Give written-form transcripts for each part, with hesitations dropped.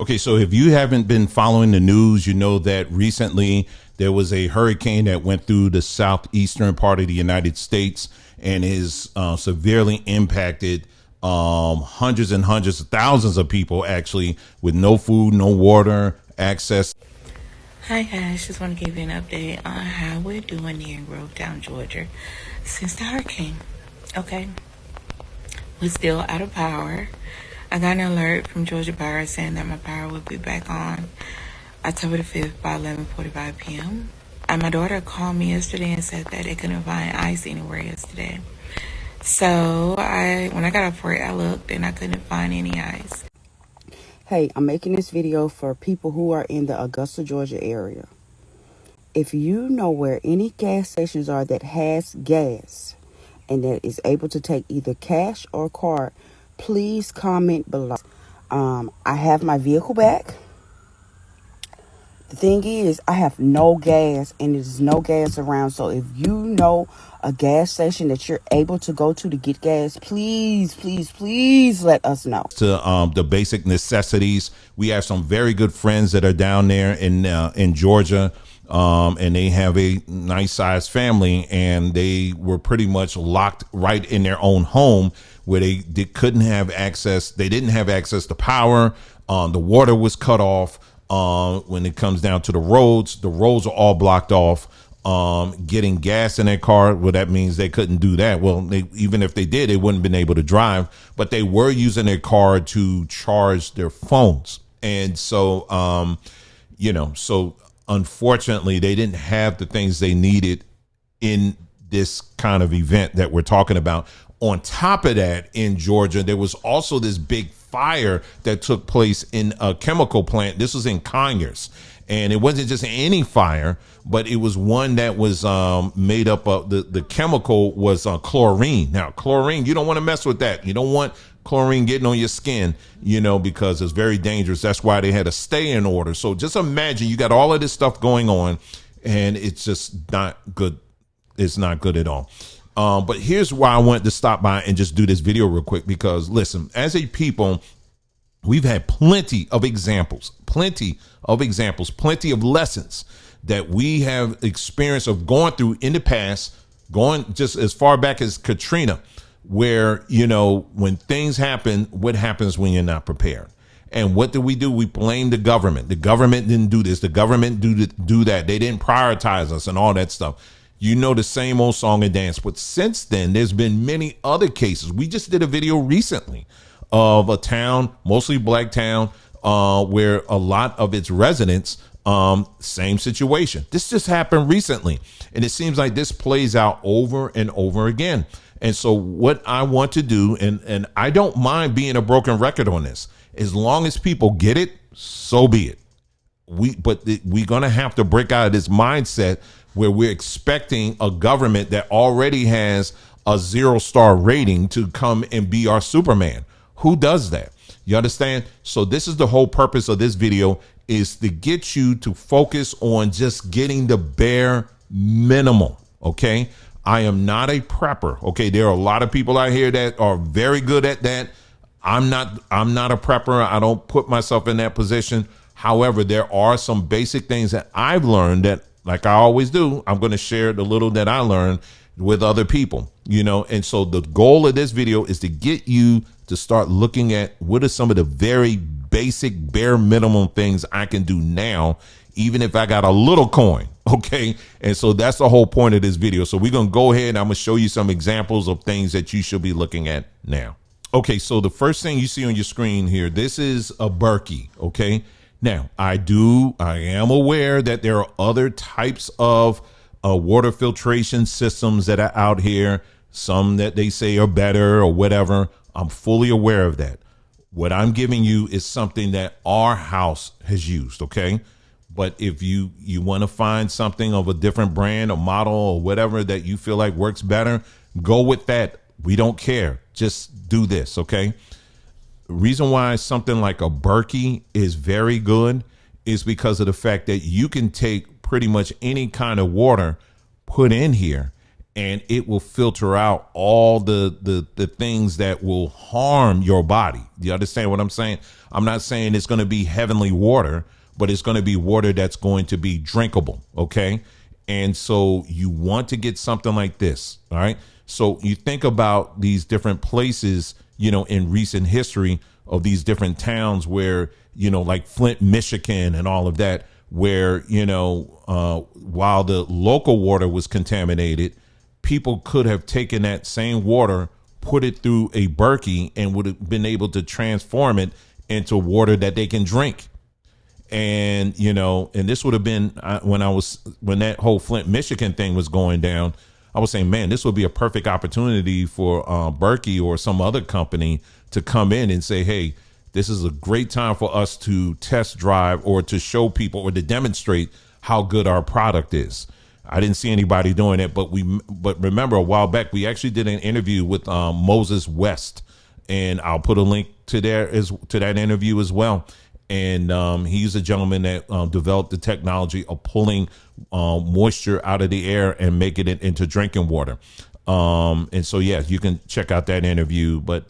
Okay, so if you haven't been following the news, you know that recently there was a hurricane that went through the southeastern part of the United States and is severely impacted hundreds and hundreds of thousands of people actually with no food, no water, access. Hi guys, just want to give you an update on how we're doing here in Grovetown, Georgia since the hurricane. Okay, we're still out of power. I got an alert from Georgia Power saying that my power will be back on October the 5th by 11:45 p.m. And my daughter called me yesterday and said that they couldn't find ice anywhere yesterday. So when I got up for it, I looked and I couldn't find any ice. Hey, I'm making this video for people who are in the Augusta, Georgia area. If you know where any gas stations are that has gas and that is able to take either cash or card, please comment below. I have my vehicle back. The thing is, I have no gas and there's no gas around. So if you know a gas station that you're able to go to get gas, please, please, please let us know. To the basic necessities. We have some very good friends that are down there in Georgia, and they have a nice sized family, and they were pretty much locked right in their own home where they couldn't have access. They didn't have access to power. The water was cut off. When it comes down to the roads are all blocked off. Getting gas in their car, well, that means they couldn't do that. Well, even if they did, they wouldn't have been able to drive, but they were using their car to charge their phones. And so, so unfortunately, they didn't have the things they needed in this kind of event that we're talking about. On top of that, in Georgia, there was also this big fire that took place in a chemical plant. This was in Conyers. And it wasn't just any fire, but it was one that was made up of the chemical was chlorine. Now, chlorine, you don't want to mess with that. You don't want chlorine getting on your skin, because it's very dangerous. That's why they had a stay in order. So just imagine you got all of this stuff going on and it's just not good. It's not good at all. But here's why I wanted to stop by and just do this video real quick, because listen, as a people, we've had plenty of examples, plenty of lessons that we have experience of going through in the past, going just as far back as Katrina, where, when things happen, what happens when you're not prepared? And what do? We blame the government. The government didn't do this. The government do that. They didn't prioritize us and all that stuff. The same old song and dance. But since then, there's been many other cases. We just did a video recently of a town, mostly black town, where a lot of its residents, same situation. This just happened recently. And it seems like this plays out over and over again. And so what I want to do, and I don't mind being a broken record on this, as long as people get it, so be it. We're going to have to break out of this mindset where we're expecting a government that already has a 0-star rating to come and be our Superman. Who does that? You understand? So this is the whole purpose of this video, is to get you to focus on just getting the bare minimum. Okay. I am not a prepper. Okay. There are a lot of people out here that are very good at that. I'm not a prepper. I don't put myself in that position. However, there are some basic things that I've learned that, like I always do, I'm going to share the little that I learned with other people, and so the goal of this video is to get you to start looking at what are some of the very basic bare minimum things I can do now, even if I got a little coin. Okay. And so that's the whole point of this video. So we're going to go ahead and I'm going to show you some examples of things that you should be looking at now. Okay. So the first thing you see on your screen here, this is a Berkey. Okay. Now, I am aware that there are other types of water filtration systems that are out here, some that they say are better or whatever. I'm fully aware of that. What I'm giving you is something that our house has used, okay? But if you want to find something of a different brand or model or whatever that you feel like works better, go with that. We don't care. Just do this, okay? The reason why something like a Berkey is very good is because of the fact that you can take pretty much any kind of water, put in here, and it will filter out all the things that will harm your body. Do you understand what I'm saying? I'm not saying it's going to be heavenly water, but it's going to be water that's going to be drinkable. Okay. And so you want to get something like this. All right. So you think about these different places, in recent history of these different towns where, like Flint, Michigan and all of that, where, while the local water was contaminated, people could have taken that same water, put it through a Berkey, and would have been able to transform it into water that they can drink. And, and this would have been when that whole Flint, Michigan thing was going down. I was saying, man, this would be a perfect opportunity for Berkey or some other company to come in and say, hey, this is a great time for us to test drive or to show people or to demonstrate how good our product is. I didn't see anybody doing it, but remember a while back, we actually did an interview with Moses West, and I'll put a link to that interview as well. And he's a gentleman that developed the technology of pulling moisture out of the air and making it into drinking water. And so, yeah, you can check out that interview. But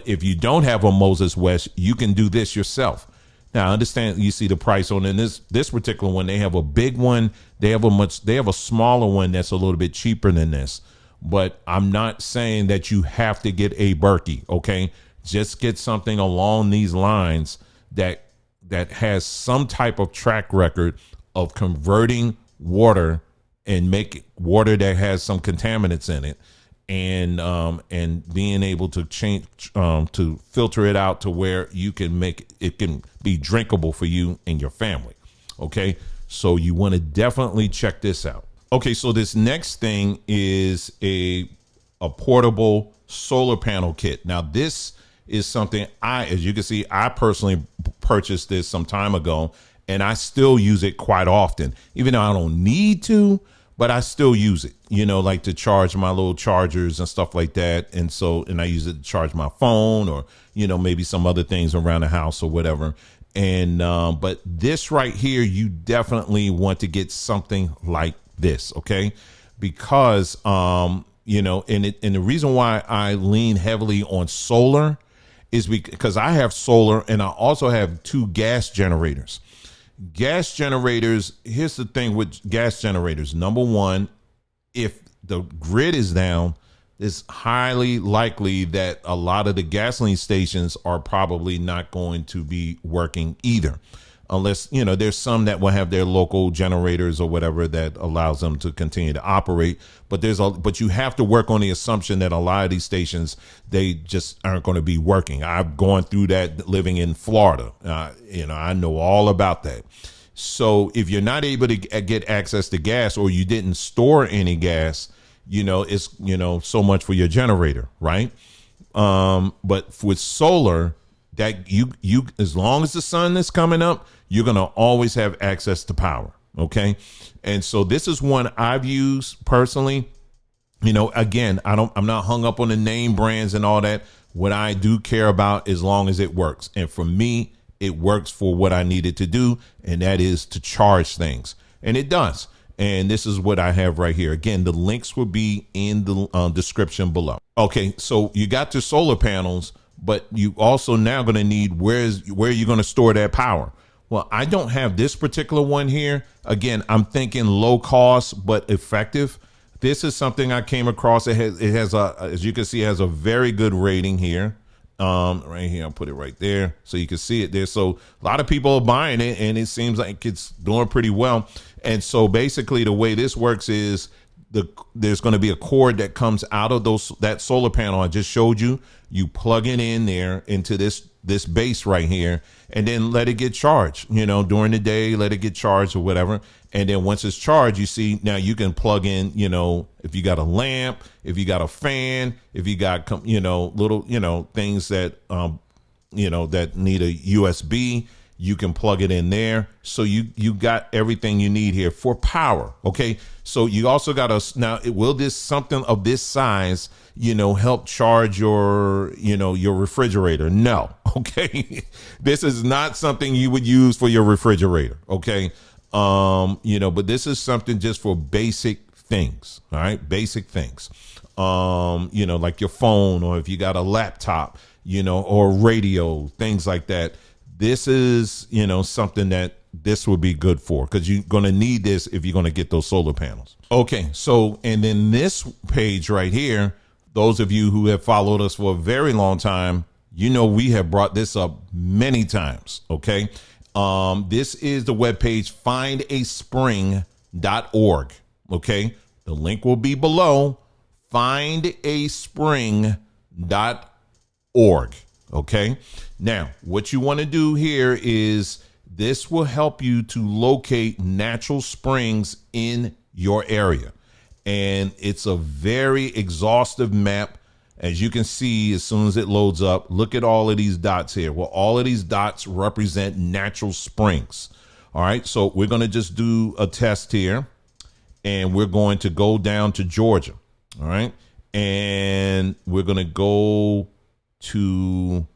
if you don't have a Moses West, you can do this yourself. Now, I understand you see the price on in this particular one. They have a big one. They have a smaller one that's a little bit cheaper than this. But I'm not saying that you have to get a Berkey. OK, just get something along these lines that has some type of track record of converting water and make water that has some contaminants in it, and being able to change to filter it out to where you can make it can be drinkable for you and your family. Okay, so you want to definitely check this out. Okay, so this next thing is a portable solar panel kit. Now this is something as you can see, I personally purchased this some time ago, and I still use it quite often, even though I don't need to, but I still use it, like to charge my little chargers and stuff like that. And I use it to charge my phone or, maybe some other things around the house or whatever. And, but this right here, you definitely want to get something like this. Okay. Because, and the reason why I lean heavily on solar is because I have solar and I also have 2 gas generators. Gas generators, here's the thing with gas generators. Number one, if the grid is down, it's highly likely that a lot of the gasoline stations are probably not going to be working either. Unless, there's some that will have their local generators or whatever that allows them to continue to operate. But you have to work on the assumption that a lot of these stations, they just aren't going to be working. I've gone through that living in Florida. I know all about that. So if you're not able to get access to gas or you didn't store any gas, it's, so much for your generator, right? But with solar, that you as long as the sun is coming up, you're going to always have access to power. Okay. And so this is one I've used personally. Again, I'm not hung up on the name brands and all that. What I do care about as long as it works. And for me, it works for what I needed to do. And that is to charge things. And it does. And this is what I have right here. Again, the links will be in the description below. Okay. So you got your solar panels, but you also now going to need where you're going to store that power. Well, I don't have this particular one here. Again, I'm thinking low cost but effective. This is something I came across. It has as you can see, it has a very good rating here. Right here, I'll put it right there so you can see it there. So a lot of people are buying it, and it seems like it's doing pretty well. And so basically, the way this works is there's going to be a cord that comes out of that solar panel I just showed you. You plug it in there into this base right here, and then let it get charged, during the day, let it get charged or whatever. And then once it's charged, you see, now you can plug in, if you got a lamp, if you got a fan, if you got, little, things that, that need a USB, you can plug it in there. So you got everything you need here for power. Okay. So you also got will this something of this size, help charge your refrigerator? No. Okay. This is not something you would use for your refrigerator. Okay. But this is something just for basic things. All right, basic things. You know, like your phone, or if you got a laptop, you know, or radio, things like that. This is, you know, something that this would be good for, because you're going to need this if you're going to get those solar panels. Okay, so and then this page right here, those of you who have followed us for a very long time, you know we have brought this up many times. Okay, this is the webpage findaspring.org. Okay, the link will be below, findaspring.org. Okay, now what you want to do here is this will help you to locate natural springs in your area. And it's a very exhaustive map. As you can see, as soon as it loads up, look at all of these dots here. Well, all of these dots represent natural springs. All right, so we're going to just do a test here, and we're going to go down to Georgia. All right, and we're going to go to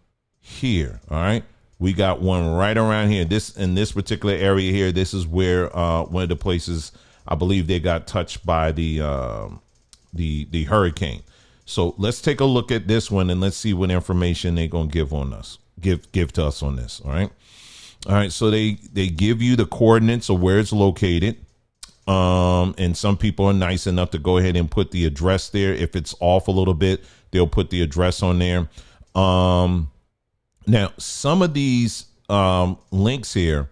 here. All right, we got one right around here. This in this particular area here, this is where one of the places I believe they got touched by the hurricane. So let's take a look at this one, and let's see what information they're gonna give on us, give to us on this. All right. So they give you the coordinates of where it's located. And some people are nice enough to go ahead and put the address there. If it's off a little bit, they'll put the address on there. Now, some of these links here,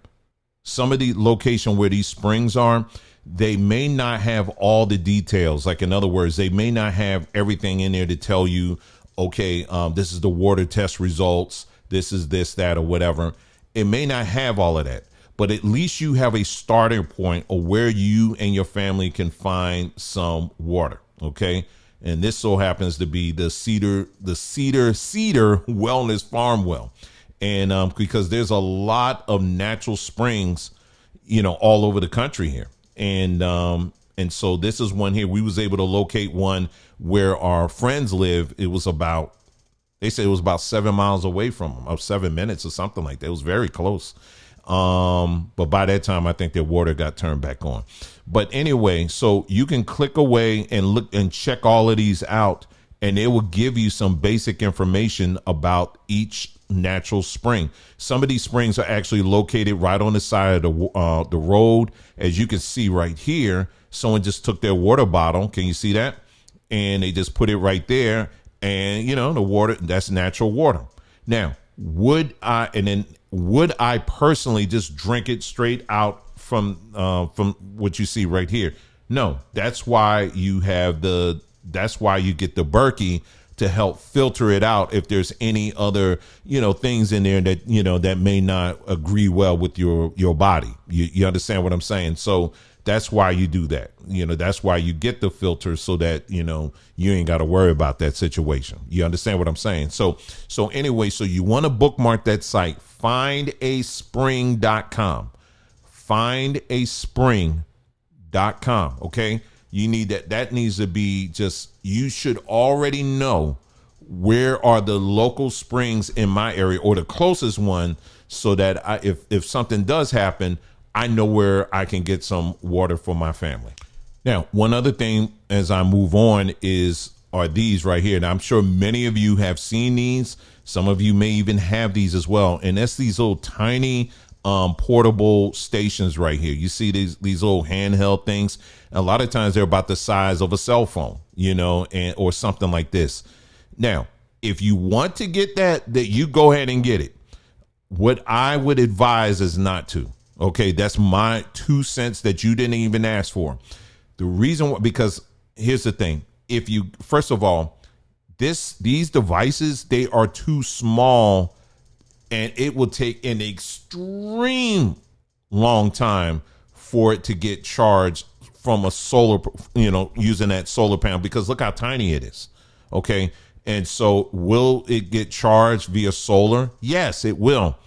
some of the location where these springs are, they may not have all the details. Like, in other words, they may not have everything in there to tell you, okay, this is the water test results, this is this, that, or whatever. It may not have all of that, but at least you have a starting point of where you and your family can find some water. Okay. And this so happens to be the Cedar Wellness Farm Well. And because there's a lot of natural springs, you know, all over the country here. And so this is one here. We was able to locate one where our friends live. It was about, they said it was about 7 miles away from them, of 7 minutes or something like that. It was very close. But by that time, I think their water got turned back on. But anyway, so you can click away and look and check all of these out, and it will give you some basic information about each natural spring. Some of these springs are actually located right on the side of the road. As you can see right here, someone just took their water bottle. Can you see that? And they just put it right there. And, you know, the water, that's natural water. Now, would I personally just drink it straight out from what you see right here? No, that's why you get the Berkey to help filter it out if there's any other, you know, things in there that, you know, that may not agree well with your body. You understand what I'm saying? So that's why you do that. You know, that's why you get the filter, so that, you know, you ain't got to worry about that situation. You understand what I'm saying? So anyway, so you want to bookmark that site, findaspring.com, findaspring.com. Okay. You need that. That needs to be just, you should already know where are the local springs in my area, or the closest one, so that if something does happen, I know where I can get some water for my family. Now, one other thing as I move on are these right here. And I'm sure many of you have seen these. Some of you may even have these as well. And that's these little tiny portable stations right here. You see these little handheld things. A lot of times they're about the size of a cell phone, you know, or something like this. Now, if you want to get that you go ahead and get it. What I would advise is not to. Okay, that's my 2 cents that you didn't even ask for. The reason why, because here's the thing. If you, first of all, these devices, they are too small, and it will take an extreme long time for it to get charged from a solar, you know, using that solar panel, because look how tiny it is. Okay. And so will it get charged via solar? Yes, it will,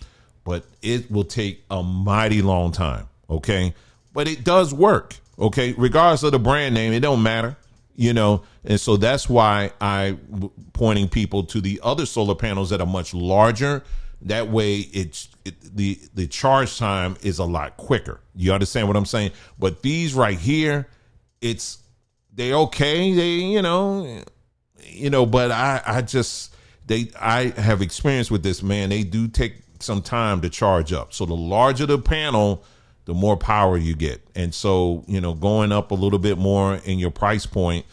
but it will take a mighty long time. Okay. But it does work. Okay. Regardless of the brand name, it don't matter, you know? And so that's why I'm pointing people to the other solar panels that are much larger. That way the charge time is a lot quicker. You understand what I'm saying? But these right here, it's they okay. But I have experience with this, man. They do take some time to charge up. So the larger the panel, the more power you get. And so, going up a little bit more in your price point,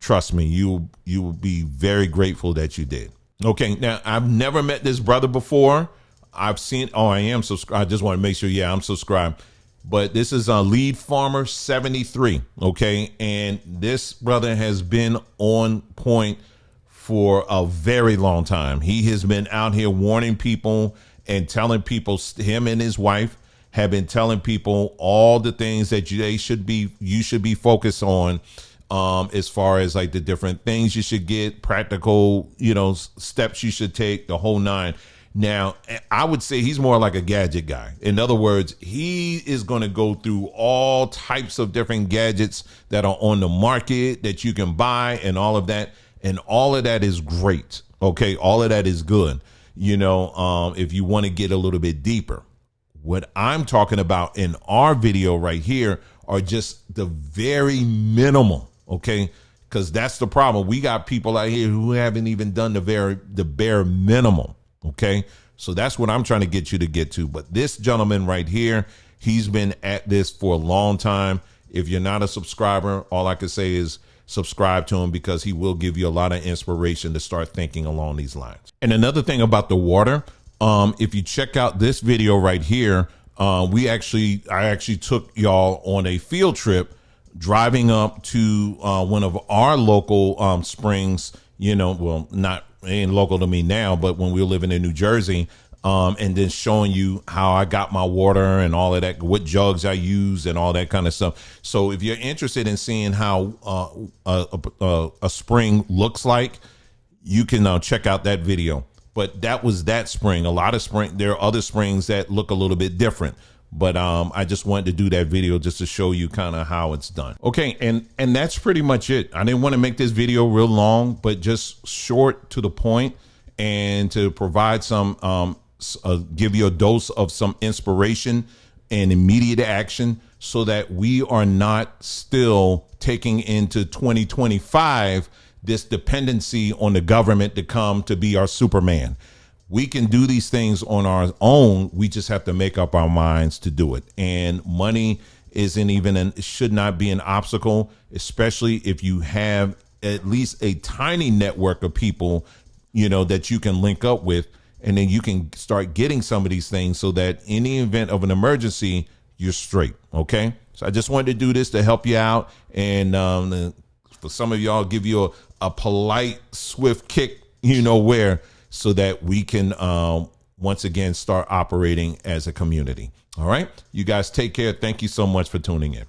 trust me, you will be very grateful that you did. Okay. Now, I've never met this brother before. I am subscribed. I just want to make sure. Yeah, I'm subscribed. But this is Lead Farmer 73. Okay. And this brother has been on point for a very long time. He has been out here warning people and telling people, him and his wife have been telling people all the things that you should be focused on, as far as like the different things you should get, practical, steps you should take, the whole nine. Now, I would say he's more like a gadget guy. In other words, he is going to go through all types of different gadgets that are on the market that you can buy and all of that. And all of that is great. Okay. All of that is good. If you want to get a little bit deeper, what I'm talking about in our video right here are just the very minimal. Okay. Because that's the problem. We got people out here who haven't even done the bare minimum. Okay. So that's what I'm trying to get you to get to. But this gentleman right here, he's been at this for a long time. If you're not a subscriber, all I can say is subscribe to him, because he will give you a lot of inspiration to start thinking along these lines. And another thing about the water, if you check out this video right here, I actually took y'all on a field trip driving up to one of our local springs, not ain't local to me now, but when we were living in New Jersey, and then showing you how I got my water and all of that, what jugs I use and all that kind of stuff. So if you're interested in seeing how a spring looks like, you can check out that video. But that was that spring. There are other springs that look a little bit different. But I just wanted to do that video just to show you kind of how it's done. Okay, and that's pretty much it. I didn't want to make this video real long, but just short to the point, and to provide some, give you a dose of some inspiration and immediate action, so that we are not still taking into 2025 this dependency on the government to come to be our Superman. We can do these things on our own. We just have to make up our minds to do it. And money should not be an obstacle, especially if you have at least a tiny network of people, that you can link up with, and then you can start getting some of these things, so that in the event of an emergency, you're straight. Okay. So I just wanted to do this to help you out. And for some of y'all, give you a polite, swift kick, where, so that we can once again start operating as a community. All right. You guys take care. Thank you so much for tuning in.